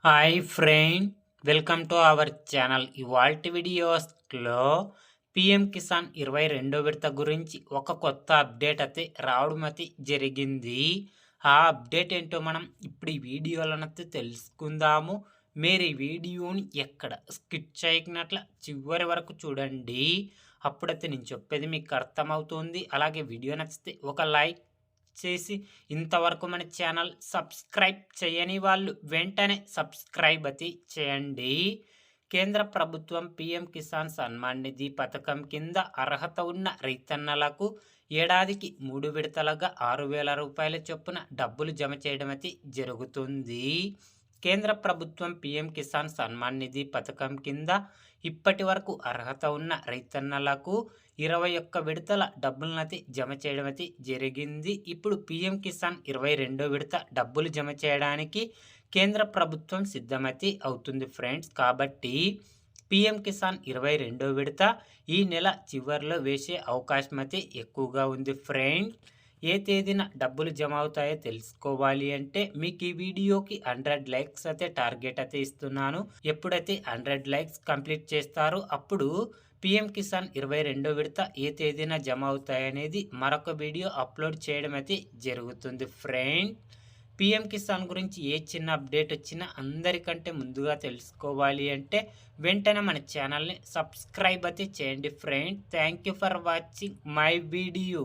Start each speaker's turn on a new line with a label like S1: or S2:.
S1: Hi friend, welcome to our channel. ఇవాల్టి వీడియోస్లో PM Kisan 22 విడత గురించి ఒక కొత్త అప్డేట్ అయితే రావడం అయితే జరిగింది. ఆ అప్డేట్ ఏంటో మనం ఇప్పుడు ఈ వీడియోలనైతే తెలుసుకుందాము. మీరు ఈ వీడియోని ఎక్కడ స్కిప్ చేయకున్నట్ల చివరి వరకు చూడండి. అప్పుడైతే నేను చెప్పేది మీకు అర్థమవుతుంది. అలాగే వీడియో నచ్చితే ఒక లైక్ చేసి ఇంతవరకు మన ఛానల్ సబ్స్క్రైబ్ చేయని వాళ్ళు వెంటనే సబ్స్క్రైబ్ అయితే చేయండి. కేంద్ర ప్రభుత్వం పీఎం కిసాన్ సన్మాన్ నిధి పథకం కింద అర్హత ఉన్న రైతన్నలకు ఏడాదికి 3 విడతలుగా 6,000 రూపాయల చొప్పున డబ్బులు జమ చేయడం అయితే జరుగుతుంది. కేంద్ర ప్రభుత్వం పీఎం కిసాన్ సన్మాన్ నిధి పథకం కింద ఇప్పటి వరకు అర్హత ఉన్న రైతన్నలకు 21 విడతల డబ్బులనైతే జమ చేయడం అయితే జరిగింది. ఇప్పుడు పీఎం కిసాన్ 22 విడత డబ్బులు జమ చేయడానికి కేంద్ర ప్రభుత్వం సిద్ధమైతే అవుతుంది ఫ్రెండ్స్. కాబట్టి పీఎం కిసాన్ 22 విడత ఈ నెల చివరిలో వేసే అవకాశం అయితే ఎక్కువగా ఉంది ఫ్రెండ్. ఏ తేదీన డబ్బులు జమ అవుతాయో తెలుసుకోవాలి అంటే మీకు ఈ వీడియోకి 100 లైక్స్ అయితే టార్గెట్ అయితే ఇస్తున్నాను. ఎప్పుడైతే 100 లైక్స్ కంప్లీట్ చేస్తారో అప్పుడు పీఎం కిసాన్ 22 విడత ఏ తేదీన జమ అవుతాయనేది మరొక వీడియో అప్లోడ్ చేయడం అయితే జరుగుతుంది ఫ్రెండ్. పీఎం కిసాన్ గురించి ఏ చిన్న అప్డేట్ వచ్చినా అందరికంటే ముందుగా తెలుసుకోవాలి అంటే వెంటనే మన ఛానల్ని సబ్స్క్రైబ్ అయితే చేయండి friend. Thank you for watching my video.